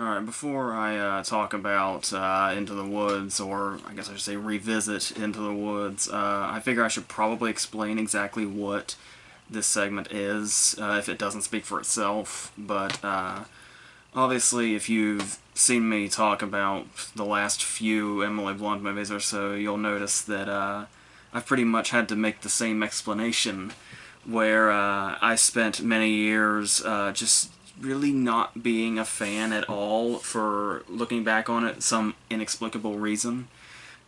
Alright, before I talk about Into the Woods, or I guess I should say revisit Into the Woods, I figure I should probably explain exactly what this segment is, if it doesn't speak for itself. But obviously, if you've seen me talk about the last few Emily Blunt movies or so, you'll notice that I've pretty much had to make the same explanation, where I spent many years just really not being a fan at all for looking back on it, some inexplicable reason.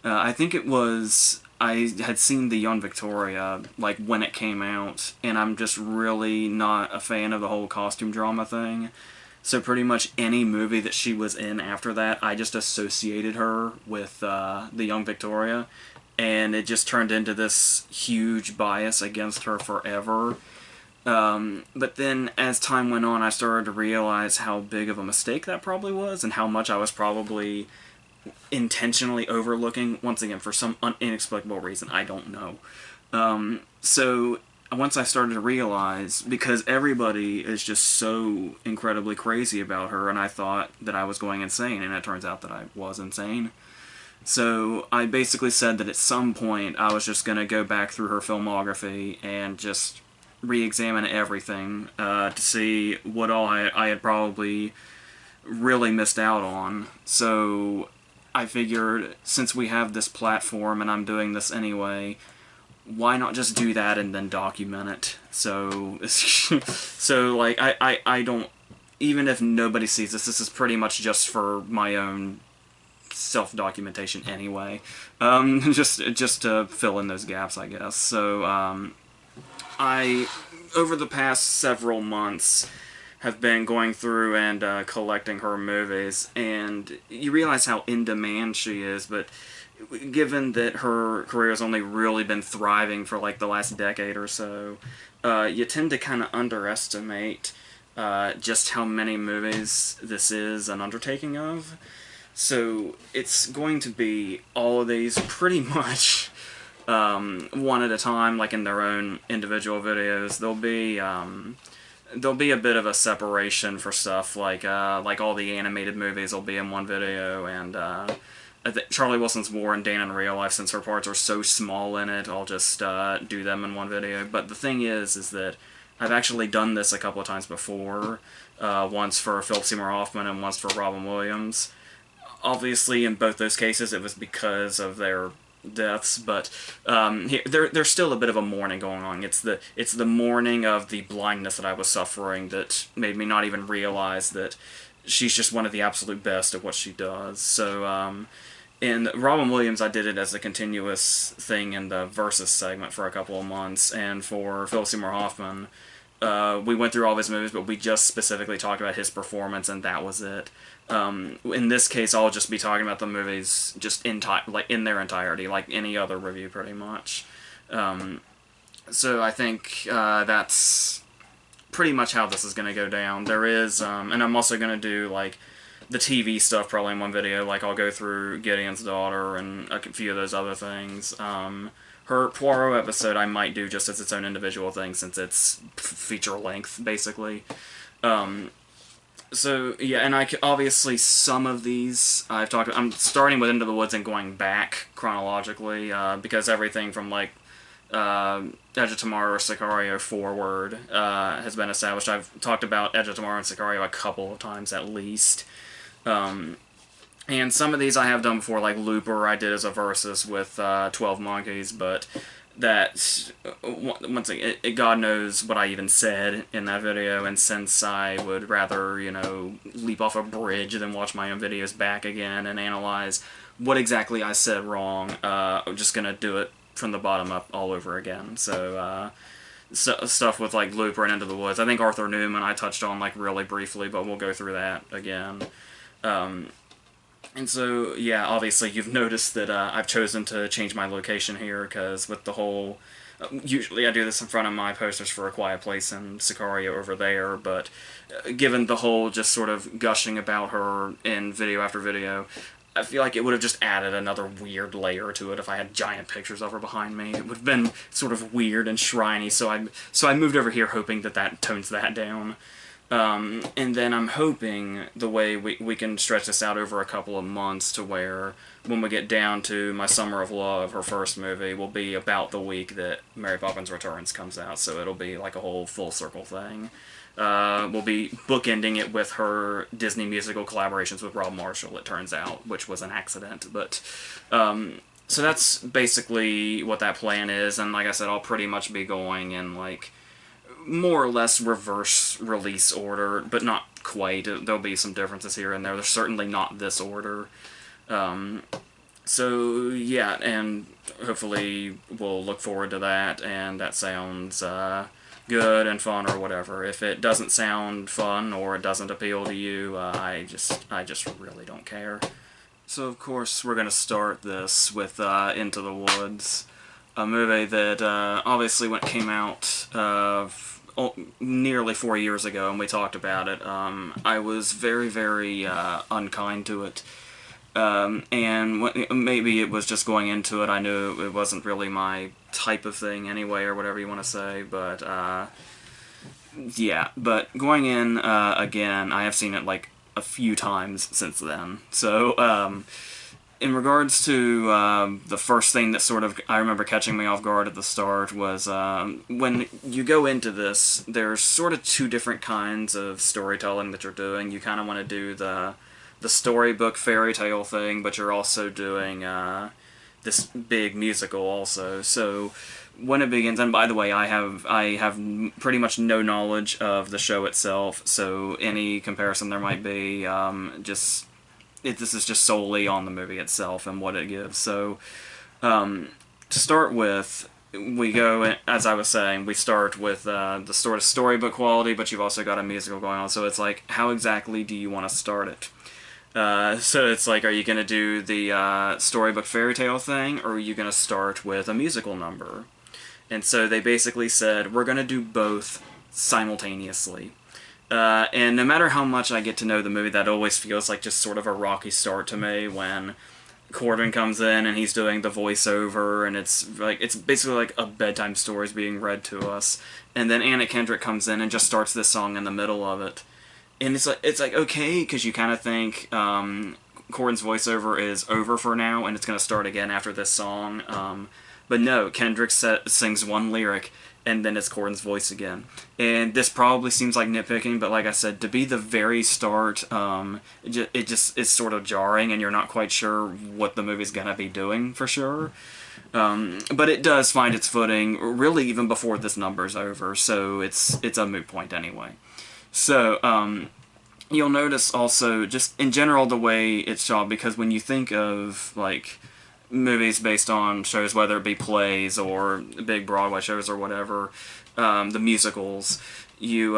I think it was I had seen The Young Victoria like when it came out, and I'm just really not a fan of the whole costume drama thing. So pretty much any movie that she was in after that, I just associated her with The Young Victoria, and it just turned into this huge bias against her forever. But then, as time went on, I started to realize how big of a mistake that probably was, and how much I was probably intentionally overlooking, once again, for some inexplicable reason. I don't know. So, once I started to realize, because everybody is just so incredibly crazy about her, and I thought that I was going insane, and it turns out that I was insane. So I basically said that at some point I was just going to go back through her filmography and just re-examine everything to see what all I had probably really missed out on. So I figured, since we have this platform and I'm doing this anyway, why not just do that and then document it? So, so like, I don't, even if nobody sees this is pretty much just for my own self-documentation anyway. Just to fill in those gaps, I guess. So, I, over the past several months, have been going through and collecting her movies, and you realize how in demand she is, but given that her career has only really been thriving for like the last decade or so, you tend to kind of underestimate just how many movies this is an undertaking of. So it's going to be all of these pretty much one at a time, like in their own individual videos. There'll be a bit of a separation for stuff like all the animated movies will be in one video, and Charlie Wilson's War and Dan in Real Life, since her parts are so small in it, I'll just do them in one video. But the thing is that I've actually done this a couple of times before, once for Philip Seymour Hoffman and once for Robin Williams. Obviously, in both those cases, it was because of their deaths, but there's still a bit of a mourning going on. It's the mourning of the blindness that I was suffering that made me not even realize that she's just one of the absolute best at what she does. So, in Robin Williams, I did it as a continuous thing in the Versus segment for a couple of months, and for Philip Seymour Hoffman, we went through all of his movies, but we just specifically talked about his performance, and that was it. In this case, I'll just be talking about the movies just in their entirety, like any other review, pretty much. So I think that's pretty much how this is going to go down. There is, and I'm also going to do like the TV stuff probably in one video. Like I'll go through Gideon's daughter and a few of those other things. Her Poirot episode I might do just as its own individual thing, since it's feature length basically. So yeah, and obviously some of these I'm starting with Into the Woods and going back chronologically, because everything from like Edge of Tomorrow or Sicario forward has been established. I've talked about Edge of Tomorrow and Sicario a couple of times at least. And some of these I have done before, like Looper I did as a versus with 12 Monkeys, but that, once again, God knows what I even said in that video, and since I would rather, leap off a bridge than watch my own videos back again and analyze what exactly I said wrong, I'm just going to do it from the bottom up all over again. So, stuff with like Looper and Into the Woods, I think Arthur Newman I touched on like really briefly, but we'll go through that again. And so, yeah, obviously you've noticed that I've chosen to change my location here, because with the whole... usually I do this in front of my posters for A Quiet Place and Sicario over there, but given the whole just sort of gushing about her in video after video, I feel like it would have just added another weird layer to it if I had giant pictures of her behind me. It would have been sort of weird and shriny, so I moved over here hoping that tones that down. And then I'm hoping the way we can stretch this out over a couple of months to where when we get down to My Summer of Love, her first movie, will be about the week that Mary Poppins Returns comes out. So it'll be like a whole full circle thing. We'll be bookending it with her Disney musical collaborations with Rob Marshall, it turns out, which was an accident. But so that's basically what that plan is. And like I said, I'll pretty much be going in like more or less reverse release order, but not quite. There'll be some differences here and there. There's certainly not this order. So yeah, and hopefully we'll look forward to that, and that sounds good and fun or whatever. If it doesn't sound fun or it doesn't appeal to you, I just really don't care. So of course we're gonna start this with Into the Woods, a movie that obviously when it came out nearly 4 years ago, and we talked about it, I was very, very unkind to it. And maybe it was just going into it, I knew it wasn't really my type of thing anyway, or whatever you want to say, but yeah, but going in again, I have seen it like a few times since then. So in regards to the first thing that sort of I remember catching me off guard at the start was when you go into this, there's sort of two different kinds of storytelling that you're doing. You kind of want to do the storybook fairy tale thing, but you're also doing this big musical also. So when it begins, and by the way, I have pretty much no knowledge of the show itself, so any comparison there might be, this is just solely on the movie itself and what it gives. So to start with, we go, as I was saying, we start with the sort of storybook quality, but you've also got a musical going on, so it's like, how exactly do you want to start it? So it's like, are you going to do the storybook fairy tale thing, or are you going to start with a musical number? And so they basically said, we're going to do both simultaneously. And no matter how much I get to know the movie, that always feels like just sort of a rocky start to me when Corbin comes in and he's doing the voiceover, and it's basically like a bedtime story is being read to us. And then Anna Kendrick comes in and just starts this song in the middle of it. And it's like okay, because you kind of think Corbin's voiceover is over for now, and it's going to start again after this song. But no, Kendrick sings one lyric, and then it's Corbin's voice again. And this probably seems like nitpicking, but like I said, to be the very start, it just is sort of jarring, and you're not quite sure what the movie's going to be doing for sure. But it does find its footing, really even before this number's over, so it's a moot point anyway. So, you'll notice also, just in general, the way it's shot, because when you think of, like, movies based on shows, whether it be plays or big Broadway shows or whatever, the musicals, you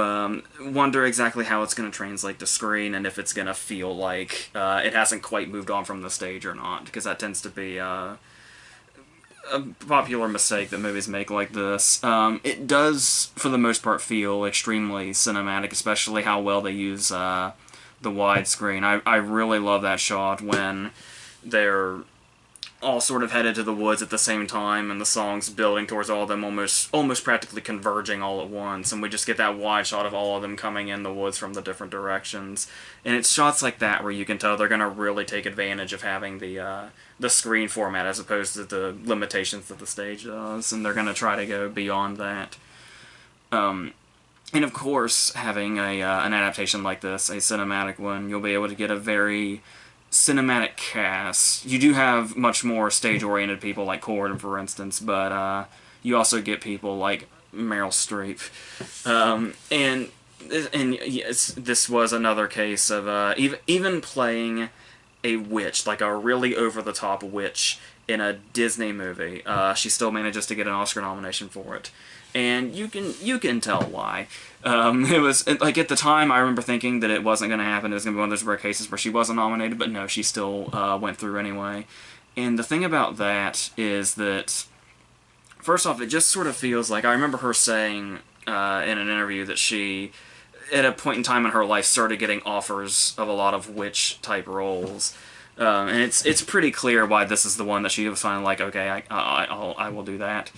wonder exactly how it's going to translate to screen, and if it's going to feel like it hasn't quite moved on from the stage or not, because that tends to be a popular mistake that movies make like this. It does, for the most part, feel extremely cinematic, especially how well they use the widescreen. I really love that shot when they're all sort of headed to the woods at the same time, and the song's building towards all of them, almost practically converging all at once, and we just get that wide shot of all of them coming in the woods from the different directions. And it's shots like that where you can tell they're going to really take advantage of having the screen format as opposed to the limitations that the stage does, and they're going to try to go beyond that. And of course, having an adaptation like this, a cinematic one, you'll be able to get a very cinematic cast. You do have much more stage-oriented people like Corden, for instance, but you also get people like Meryl Streep. And yes, this was another case of even playing a witch, like a really over-the-top witch in a Disney movie. She still manages to get an Oscar nomination for it. And you can tell why. It was, like, at the time, I remember thinking that it wasn't going to happen. It was going to be one of those rare cases where she wasn't nominated, but no, she still went through anyway. And the thing about that is that, first off, it just sort of feels like, I remember her saying in an interview that she, at a point in time in her life, started getting offers of a lot of witch-type roles. And it's pretty clear why this is the one that she was finally like, okay, I will do that.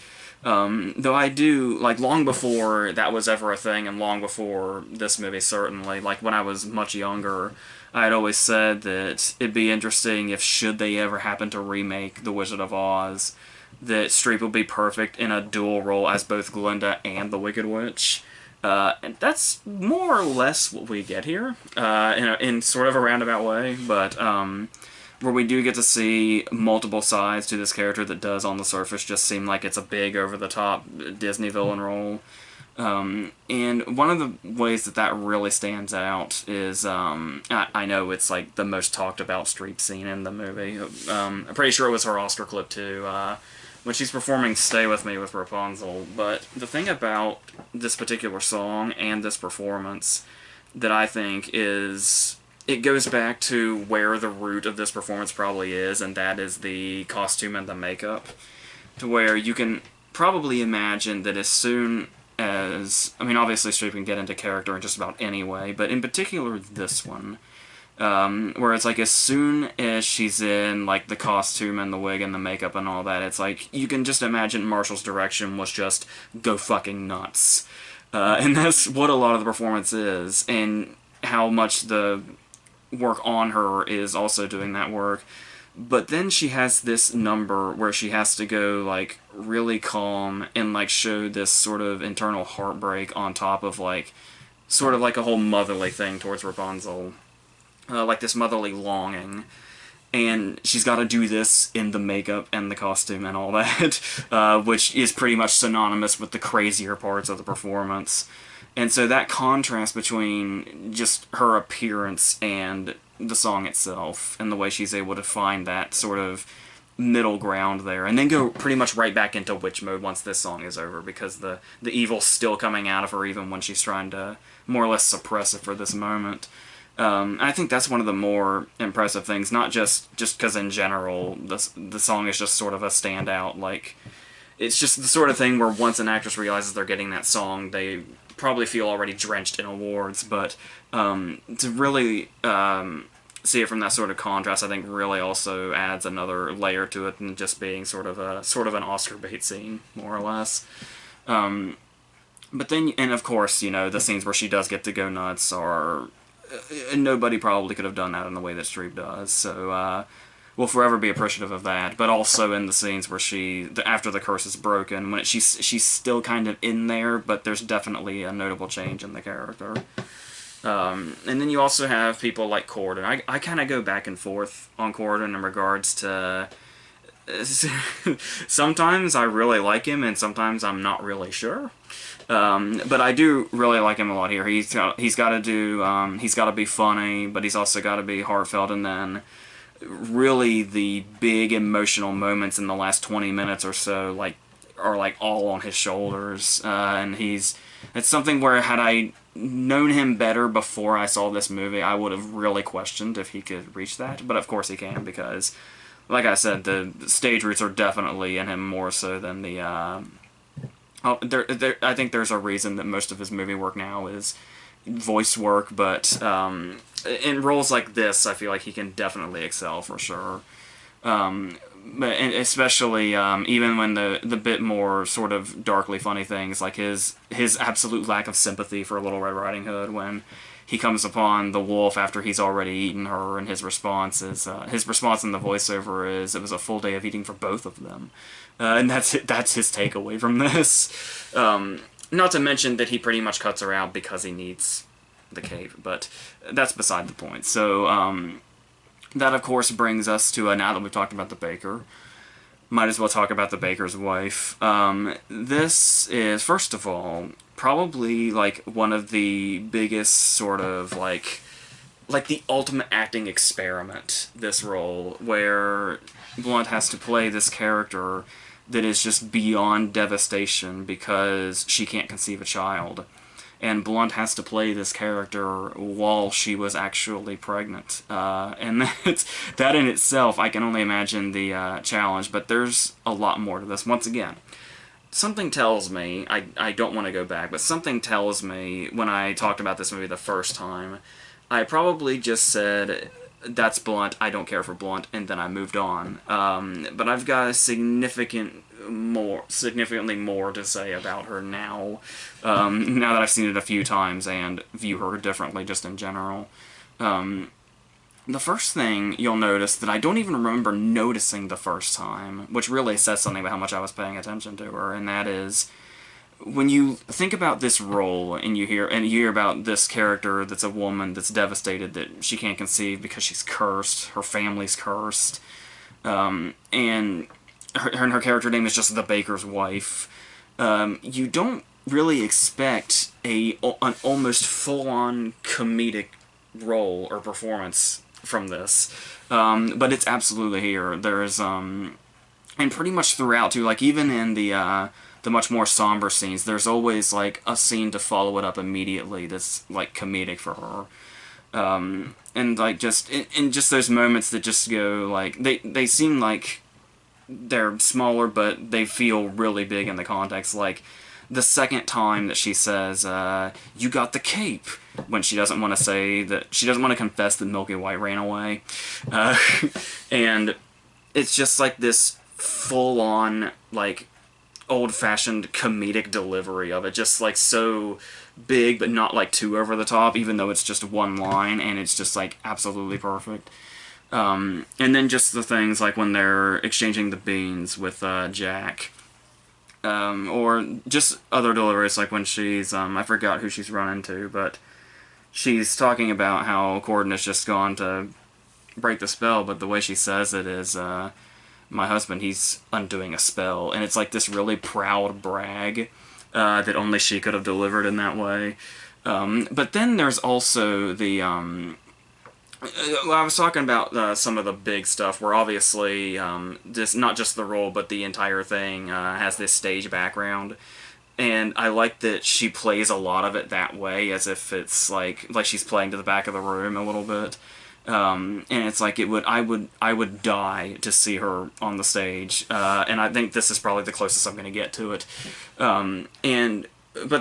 Though I do, like, long before that was ever a thing, and long before this movie, certainly, like, when I was much younger, I had always said that it'd be interesting if, should they ever happen to remake The Wizard of Oz, that Streep would be perfect in a dual role as both Glinda and the Wicked Witch. And that's more or less what we get here, in sort of a roundabout way, but where we do get to see multiple sides to this character that does, on the surface, just seem like it's a big, over-the-top Disney villain role. And one of the ways that that really stands out is, I know it's like the most talked about Streep scene in the movie. I'm pretty sure it was her Oscar clip too, when she's performing Stay With Me with Rapunzel. But the thing about this particular song and this performance that I think is, it goes back to where the root of this performance probably is, and that is the costume and the makeup. To where you can probably imagine that as soon as, I mean, obviously Streep can get into character in just about any way, but in particular this one, where it's like as soon as she's in like the costume and the wig and the makeup and all that, it's like you can just imagine Marshall's direction was just go fucking nuts. And that's what a lot of the performance is, and how much the work on her is also doing that work. But then she has this number where she has to go, like, really calm and, like, show this sort of internal heartbreak on top of, like, sort of like a whole motherly thing towards Rapunzel. Like this motherly longing. And she's got to do this in the makeup and the costume and all that, which is pretty much synonymous with the crazier parts of the performance. And so that contrast between just her appearance and the song itself, and the way she's able to find that sort of middle ground there, and then go pretty much right back into witch mode once this song is over, because the evil's still coming out of her even when she's trying to more or less suppress it for this moment. I think that's one of the more impressive things, not just because in general the song is just sort of a standout, like, it's just the sort of thing where once an actress realizes they're getting that song, they probably feel already drenched in awards, but to really see it from that sort of contrast, I think really also adds another layer to it than just being sort of an Oscar bait scene, more or less. But then, and of course, you know, the scenes where she does get to go nuts are, nobody probably could have done that in the way that Streep does, so we'll forever be appreciative of that. But also in the scenes where after the curse is broken, when she's still kind of in there, but there's definitely a notable change in the character. And then you also have people like Corden. I kind of go back and forth on Corden in regards to, sometimes I really like him, and sometimes I'm not really sure. But I do really like him a lot here. He's got to he's got to be funny, but he's also got to be heartfelt, and then really the big emotional moments in the last 20 minutes or so, like, are like all on his shoulders. And it's something where, had I known him better before I saw this movie, I would have really questioned if he could reach that. But of course he can, because, like I said, the stage roots are definitely in him more so than the I think there's a reason that most of his movie work now is voice work, but in roles like this, I feel like he can definitely excel for sure. But especially even when the bit more sort of darkly funny things, like his absolute lack of sympathy for Little Red Riding Hood when he comes upon the wolf after he's already eaten her, and his response in the voiceover is, "It was a full day of eating for both of them," and that's his takeaway from this. Not to mention that he pretty much cuts her out because he needs the cave, but that's beside the point. So that of course brings us to, now that we've talked about the baker, might as well talk about the baker's wife. This is, first of all, probably like one of the biggest sort of like the ultimate acting experiment, this role, where Blunt has to play this character that is just beyond devastation because she can't conceive a child. And Blunt has to play this character while she was actually pregnant. And that in itself, I can only imagine the challenge, but there's a lot more to this. Once again, something tells me, I don't want to go back, but something tells me when I talked about this movie the first time, I probably just said, that's Blunt, I don't care for Blunt, and then I moved on. But I've got a significantly more to say about her now, now that I've seen it a few times and view her differently just in general. The first thing you'll notice that I don't even remember noticing the first time, which really says something about how much I was paying attention to her, and that is when you think about this role and you hear about this character that's a woman that's devastated that she can't conceive because she's cursed, her family's cursed, and her character name is just the baker's wife. You don't really expect an almost full-on comedic role or performance from this, but it's absolutely here. There's and pretty much throughout too, like even in the much more somber scenes, there's always like a scene to follow it up immediately that's like comedic for her. And like just in just those moments that just go like they seem like they're smaller, but they feel really big in the context. Like the second time that she says, "You got the cape," when she doesn't want to say that, she doesn't want to confess that Milky White ran away, and it's just like this full-on like old-fashioned comedic delivery of it, just like so big but not like too over the top, even though it's just one line, and it's just like absolutely perfect. And then just the things like when they're exchanging the beans with Jack, or just other deliveries, like when she's I forgot who she's run into, but she's talking about how Corden has just gone to break the spell, but the way she says it is, my husband, he's undoing a spell, and it's like this really proud brag that only she could have delivered in that way. But then there's also the I was talking about some of the big stuff where obviously this, not just the role but the entire thing has this stage background, and I like that she plays a lot of it that way, as if it's like she's playing to the back of the room a little bit. And it's like I would die to see her on the stage, and I think this is probably the closest I'm going to get to it. But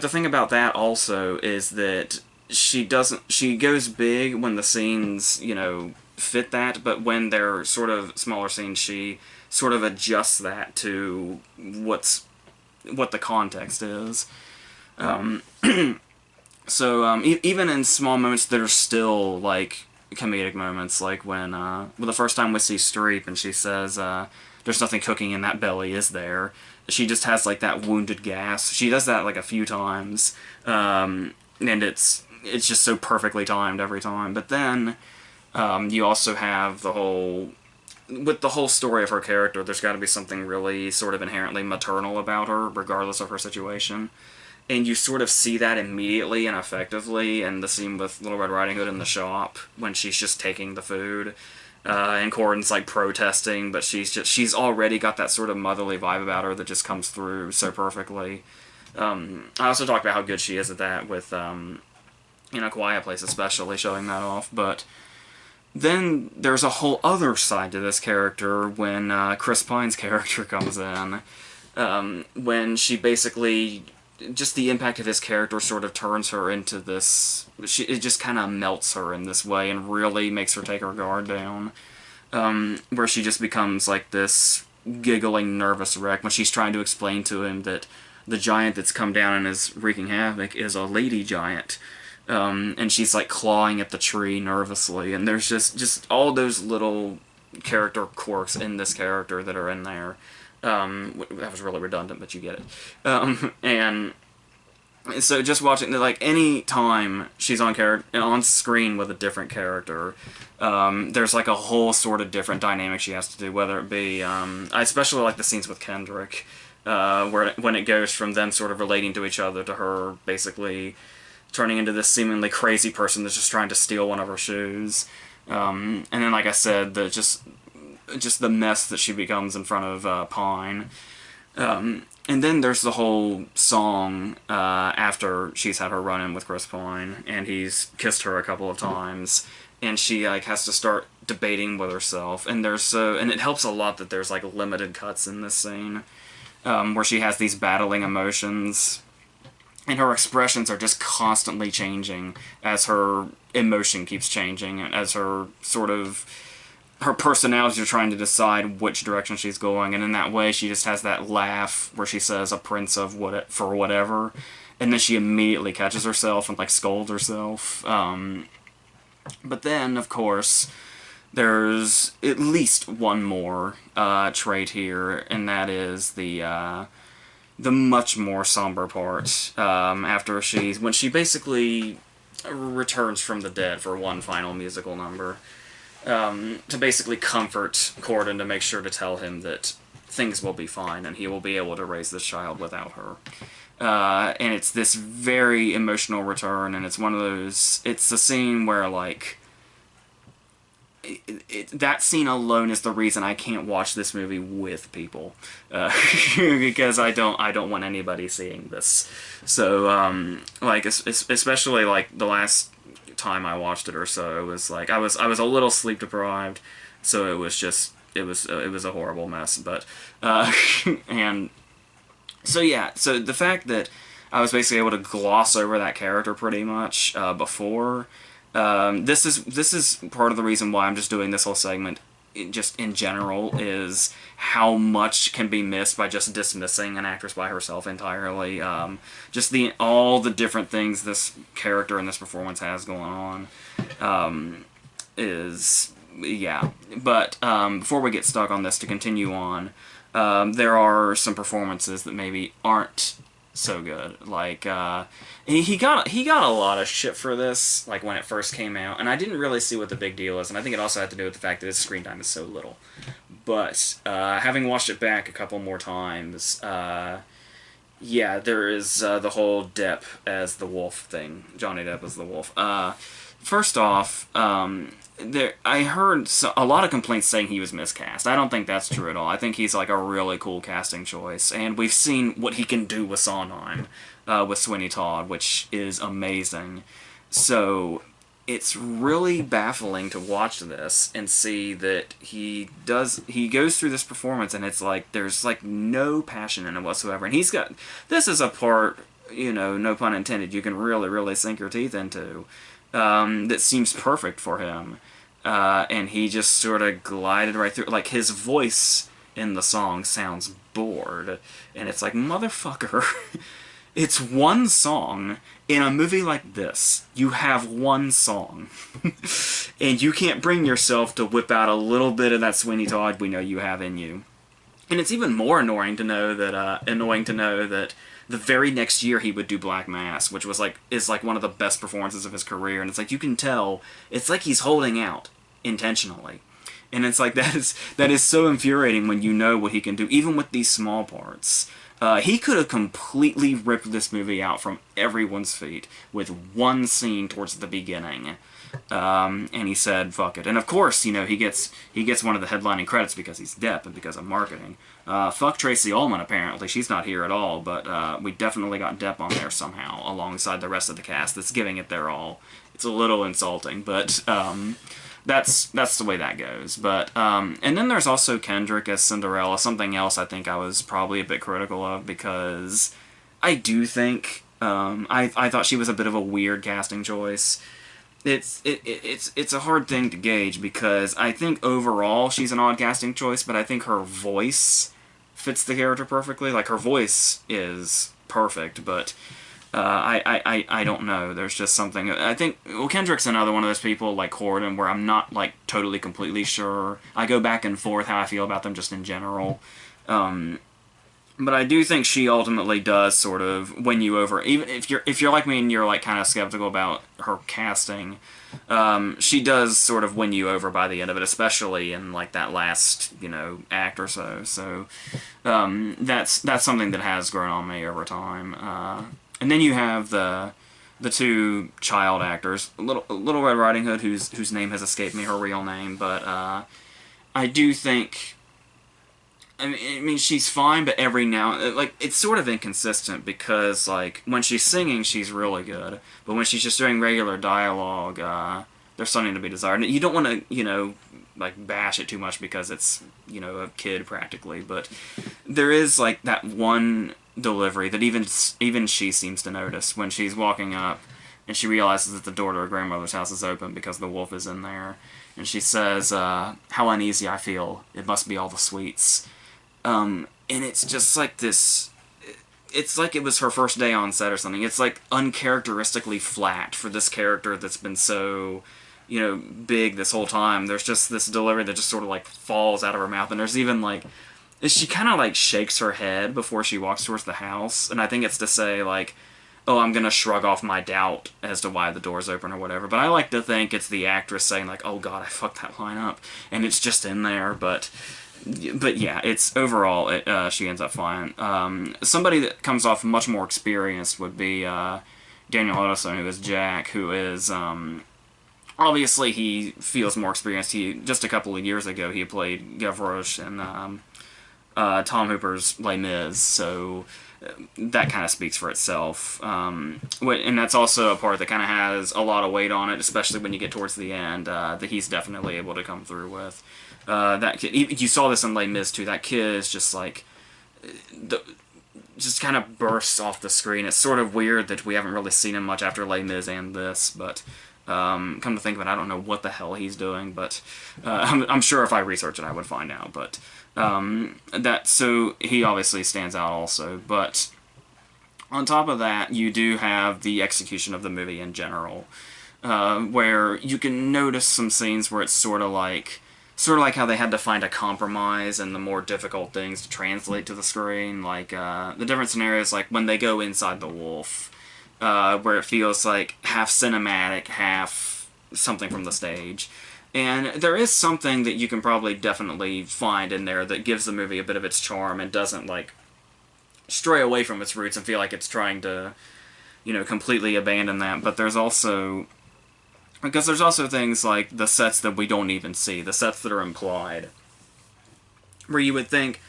the thing about that also is that she goes big when the scenes, fit that, but when they're sort of smaller scenes, she sort of adjusts that to what the context is. So even in small moments that are still like comedic moments, like when the first time we see Streep and she says, "There's nothing cooking in that belly, is there?" She just has like that wounded gasp. She does that like a few times, and it's just so perfectly timed every time. But then you also have with the whole story of her character, there's got to be something really sort of inherently maternal about her, regardless of her situation. And you sort of see that immediately and effectively in the scene with Little Red Riding Hood in the shop, when she's just taking the food, and Corden's like protesting, but she's already got that sort of motherly vibe about her that just comes through so perfectly. I also talked about how good she is at that with in A Quiet Place, especially showing that off. But then there's a whole other side to this character when Chris Pine's character comes in, when she basically, just the impact of his character sort of turns her into this, it just kind of melts her in this way and really makes her take her guard down, where she just becomes like this giggling nervous wreck when she's trying to explain to him that the giant that's come down and is wreaking havoc is a lady giant, and she's like clawing at the tree nervously, and there's just all those little character quirks in this character that are in there. That was really redundant, but you get it. And so just watching, like, any time she's on screen with a different character, there's like a whole sort of different dynamic she has to do, whether it be, I especially like the scenes with Kendrick, when it goes from them sort of relating to each other to her basically turning into this seemingly crazy person that's just trying to steal one of her shoes. And then, like I said, just the mess that she becomes in front of Pine. And then there's the whole song after she's had her run-in with Chris Pine, and he's kissed her a couple of times, and she like has to start debating with herself. And and it helps a lot that there's like limited cuts in this scene, where she has these battling emotions. and her expressions are just constantly changing as her emotion keeps changing, and as her sort of her personality are trying to decide which direction she's going, and in that way she just has that laugh where she says a prince of what for whatever, and then she immediately catches herself and like scolds herself. But then, of course, there's at least one more trait here, and that is the much more somber part after when she basically returns from the dead for one final musical number, to basically comfort Corden, to make sure to tell him that things will be fine and he will be able to raise this child without her. And it's this very emotional return, and it's one of those. It's the scene where like. That scene alone is the reason I can't watch this movie with people, because I don't want anybody seeing this. So like especially like the last time I watched it or so, it was like I was a little sleep deprived, so it was just it was a horrible mess. But and so yeah, so the fact that I was basically able to gloss over that character pretty much before. This is part of the reason why I'm just doing this whole segment, just in general, is how much can be missed by just dismissing an actress by herself entirely. Just all the different things this character and this performance has going on is, yeah. But before we get stuck on this, to continue on, there are some performances that maybe aren't so good. Like he got a lot of shit for this, like when it first came out, and I didn't really see what the big deal is, and I think it also had to do with the fact that his screen time is so little. But having watched it back a couple more times, yeah, there is the whole Depp as the wolf thing. Johnny Depp as the wolf. First off, I heard a lot of complaints saying he was miscast. I don't think that's true at all. I think he's like a really cool casting choice, and we've seen what he can do with Sondheim, with Sweeney Todd, which is amazing. So it's really baffling to watch this and see that he goes through this performance, and it's like there's like no passion in it whatsoever. And this is a part, no pun intended, you can really, really sink your teeth into. That seems perfect for him, and he just sort of glided right through. Like, his voice in the song sounds bored, and it's like, motherfucker, it's one song. In a movie like this, you have one song, and you can't bring yourself to whip out a little bit of that Sweeney Todd we know you have in you. And it's even more annoying to know that the very next year he would do Black Mass, which is one of the best performances of his career, and it's like you can tell it's like he's holding out intentionally, and it's like that is so infuriating when you know what he can do, even with these small parts. He could have completely ripped this movie out from everyone's feet with one scene towards the beginning. And he said, fuck it. And of course, he gets one of the headlining credits because he's Depp and because of marketing. Fuck Tracy Ullman, apparently. She's not here at all, but we definitely got Depp on there somehow, alongside the rest of the cast that's giving it their all. It's a little insulting, but that's the way that goes. But and then there's also Kendrick as Cinderella, something else I think I was probably a bit critical of, because I do think I thought she was a bit of a weird casting choice. It's a hard thing to gauge, because I think overall she's an odd casting choice, but I think her voice fits the character perfectly. Like, her voice is perfect, but I don't know. There's just something. I think, well, Kendrick's another one of those people like Corden where I'm not like totally completely sure. I go back and forth how I feel about them just in general. But I do think she ultimately does sort of win you over. Even if you're like me and you're like kind of skeptical about her casting, she does sort of win you over by the end of it, especially in like that last act or so. So that's something that has grown on me over time. And then you have the two child actors, Little Red Riding Hood, whose name has escaped me, her real name, but I do think. I mean, she's fine, but every now, like, it's sort of inconsistent, because, like, when she's singing, she's really good, but when she's just doing regular dialogue, there's something to be desired. And you don't want to, like, bash it too much because it's, a kid, practically, but there is, like, that one delivery that even she seems to notice when she's walking up and she realizes that the door to her grandmother's house is open because the wolf is in there. And she says, how uneasy I feel. It must be all the sweets. And it's just like this... It's like it was her first day on set or something. It's like uncharacteristically flat for this character that's been so, big this whole time. There's just this delivery that just sort of like falls out of her mouth. And there's even like... She kind of like shakes her head before she walks towards the house. And I think it's to say like, oh, I'm going to shrug off my doubt as to why the door's open or whatever. But I like to think it's the actress saying, like, oh, God, I fucked that line up. And it's just in there. But yeah, it's overall, she ends up fine. Somebody that comes off much more experienced would be Daniel Ottoson, who is Jack, who is... obviously, he feels more experienced. Just a couple of years ago, he played Gavroche in Tom Hooper's Les Mis, so... that kind of speaks for itself. And that's also a part that kind of has a lot of weight on it, especially when you get towards the end, that he's definitely able to come through with. That kid, you saw this in Les Mis too, that kid is just like, just kind of bursts off the screen. It's sort of weird that we haven't really seen him much after Les Mis and this, but come to think of it, I don't know what the hell he's doing, but I'm sure if I research it I would find out, but... so he obviously stands out also, but on top of that, you do have the execution of the movie in general, where you can notice some scenes where it's sort of like how they had to find a compromise and the more difficult things to translate to the screen, like the different scenarios, like when they go inside the wolf, where it feels like half cinematic, half something from the stage. And there is something that you can probably definitely find in there that gives the movie a bit of its charm and doesn't, like, stray away from its roots and feel like it's trying to, completely abandon that. But there's also... because there's also things like the sets that we don't even see, the sets that are implied, where you would think...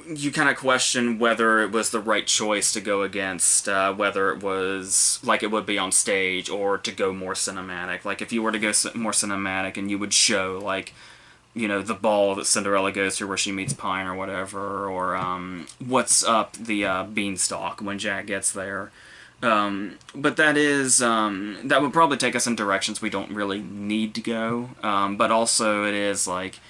you kind of question whether it was the right choice to go against, whether it was like it would be on stage or to go more cinematic. Like if you were to go more cinematic and you would show like, the ball that Cinderella goes to where she meets Pine or whatever, or what's up the beanstalk when Jack gets there. But that is, that would probably take us in directions we don't really need to go. But also it is like,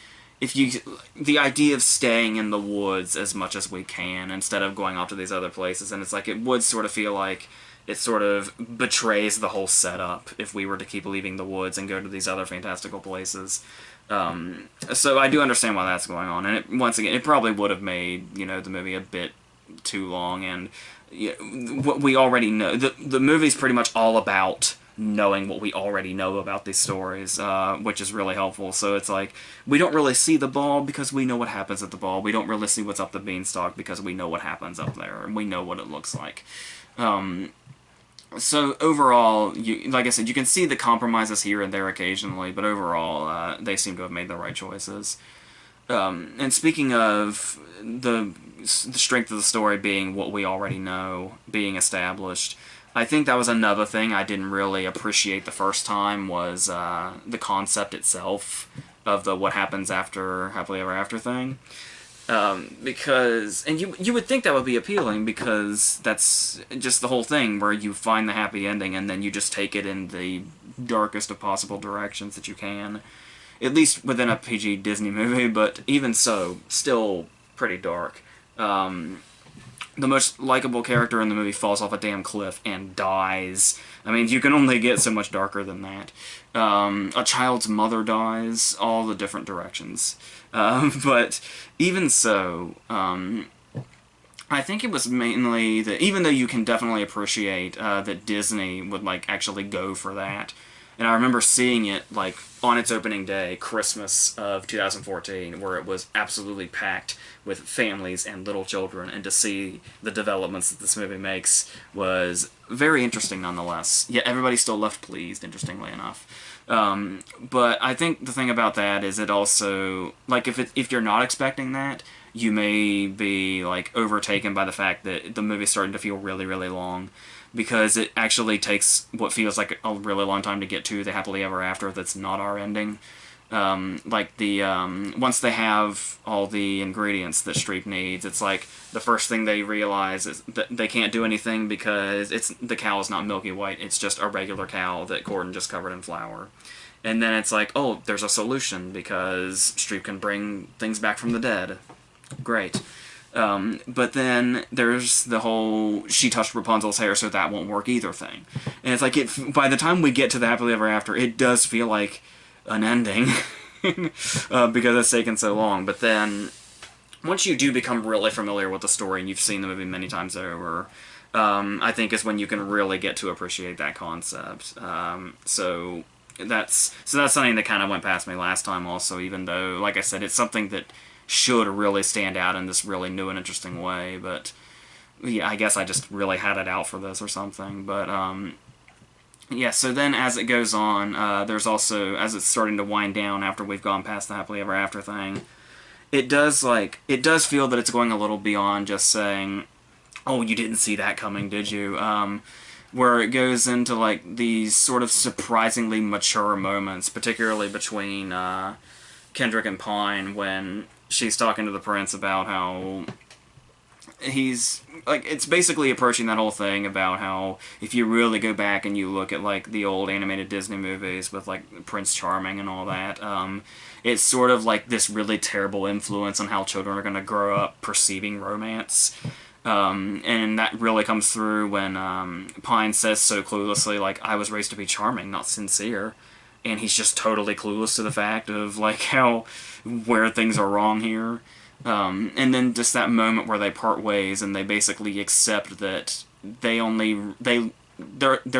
the idea of staying in the woods as much as we can instead of going off to these other places, and it's like it would sort of feel like it sort of betrays the whole setup if we were to keep leaving the woods and go to these other fantastical places. So I do understand why that's going on, and once again, it probably would have made, the movie a bit too long, and what we already know. The movie's pretty much all about knowing what we already know about these stories, which is really helpful. So it's like, we don't really see the ball because we know what happens at the ball. We don't really see what's up the beanstalk because we know what happens up there, and we know what it looks like. So overall, like I said, you can see the compromises here and there occasionally, but overall, they seem to have made the right choices. And speaking of the strength of the story being what we already know, being established, I think that was another thing I didn't really appreciate the first time was the concept itself of the what happens after Happily Ever After thing. Because, and you would think that would be appealing because that's just the whole thing where you find the happy ending and then you just take it in the darkest of possible directions that you can. At least within a PG Disney movie, but even so, still pretty dark. The most likable character in the movie falls off a damn cliff and dies. I mean, you can only get so much darker than that. A child's mother dies, all the different directions. But even so, I think it was mainly that, even though you can definitely appreciate that Disney would, like, actually go for that. And I remember seeing it, like, on its opening day, Christmas of 2014, where it was absolutely packed with families and little children, and to see the developments that this movie makes was very interesting nonetheless. Yet everybody still left pleased, interestingly enough. But I think the thing about that is it also, like, if you're not expecting that, you may be, like, overtaken by the fact that the movie's starting to feel really, really long. Because it actually takes what feels like a really long time to get to the Happily Ever After that's not our ending. Like the once they have all the ingredients that Streep needs, it's like the first thing they realize is that they can't do anything because the cow is not milky white. It's just a regular cow that Gordon just covered in flour. And then it's like, oh, there's a solution because Streep can bring things back from the dead. Great. But then there's the whole she touched Rapunzel's hair so that won't work either thing. And it's like, by the time we get to the happily ever after, it does feel like an ending because it's taken so long. But then once you do become really familiar with the story and you've seen the movie many times over, I think is when you can really get to appreciate that concept. So that's something that kind of went past me last time also, even though, like I said, it's something that should really stand out in this really new and interesting way. But yeah, I guess I just really had it out for this or something. But yeah, so then as it goes on, there's also, as it's starting to wind down after we've gone past the happily ever after thing, it does feel that it's going a little beyond just saying, oh, you didn't see that coming, did you? Where it goes into like these sort of surprisingly mature moments, particularly between Kendrick and Pine, when she's talking to the prince about how he's like, it's basically approaching that whole thing about how if you really go back and you look at like the old animated Disney movies with like Prince Charming and all that, it's sort of like this really terrible influence on how children are going to grow up perceiving romance. And that really comes through when Pine says so cluelessly, like, I was raised to be charming, not sincere. And he's just totally clueless to the fact of like where things are wrong here. And then just that moment where they part ways and they basically accept that they're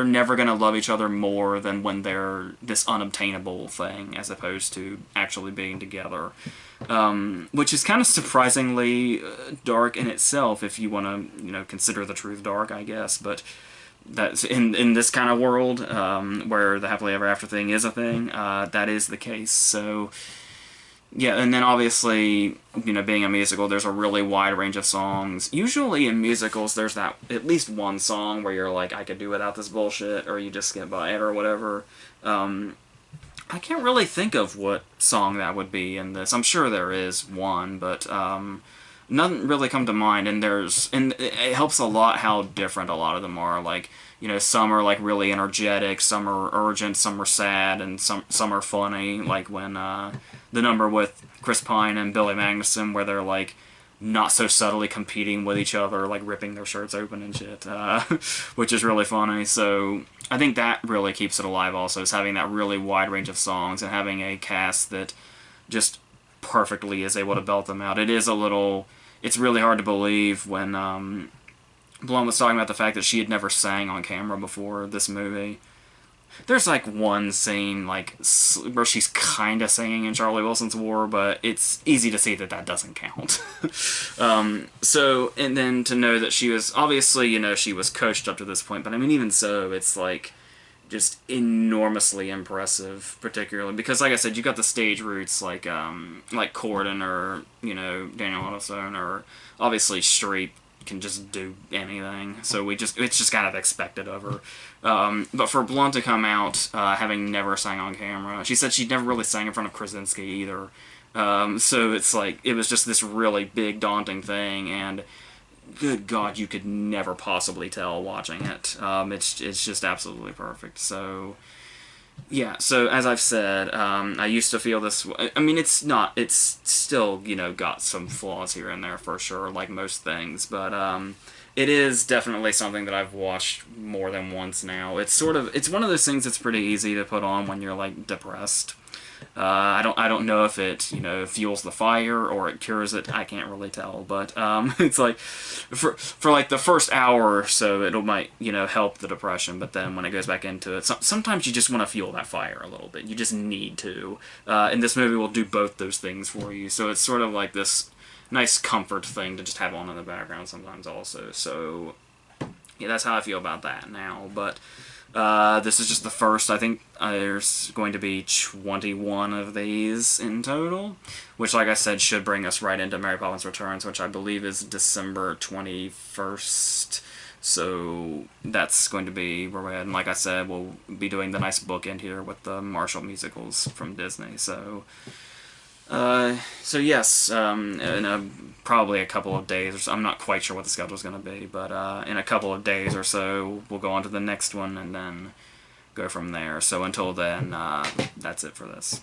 never gonna love each other more than when they're this unobtainable thing, as opposed to actually being together. Which is kind of surprisingly dark in itself, if you want to, consider the truth dark, I guess. But that's in this kind of world where the happily ever after thing is a thing. That is the case. So yeah, and then obviously, being a musical, there's a really wide range of songs. Usually in musicals, there's that at least one song where you're like, I could do without this bullshit, or you just get by it, or whatever. I can't really think of what song that would be in this. I'm sure there is one, but nothing really come to mind. And it helps a lot how different a lot of them are. Like, some are like really energetic, some are urgent, some are sad, and some are funny. Like when the number with Chris Pine and Billy Magnuson, where they're like not so subtly competing with each other, like ripping their shirts open and shit, which is really funny. So I think that really keeps it alive also, is having that really wide range of songs and having a cast that just perfectly is able to belt them out. It's really hard to believe when Blum was talking about the fact that she had never sang on camera before this movie. There's like one scene like where she's kind of singing in Charlie Wilson's War, but it's easy to see that doesn't count. So, and then to know that she was, obviously, she was coached up to this point, but I mean, even so, it's like just enormously impressive, particularly because, like I said, you got the stage roots like Corden or, Daniel Adelson, or obviously Streep can just do anything, so it's just kind of expected of her. But for Blunt to come out having never sang on camera, she said she'd never really sang in front of Krasinski either. So it's like, it was just this really big, daunting thing, and good God, you could never possibly tell watching it. It's just absolutely perfect. So yeah, so as I've said, I used to feel this. I mean, it's still, got some flaws here and there for sure, like most things, but it is definitely something that I've watched more than once now. It's one of those things that's pretty easy to put on when you're like depressed. I don't know if it fuels the fire or it cures it. I can't really tell, but it's like for like the first hour or so it might help the depression, but then when it goes back into it, sometimes you just want to fuel that fire a little bit. You just need to, and this movie will do both those things for you. So it's sort of like this nice comfort thing to just have on in the background sometimes also. So yeah, that's how I feel about that now. But this is just the first. I think there's going to be 21 of these in total, which, like I said, should bring us right into Mary Poppins Returns, which I believe is December 21st. So that's going to be where we're at. And like I said, we'll be doing the nice bookend here with the Marshall musicals from Disney. So yes, in probably a couple of days or so, I'm not quite sure what the schedule's going to be, but in a couple of days or so, we'll go on to the next one and then go from there. So until then, that's it for this.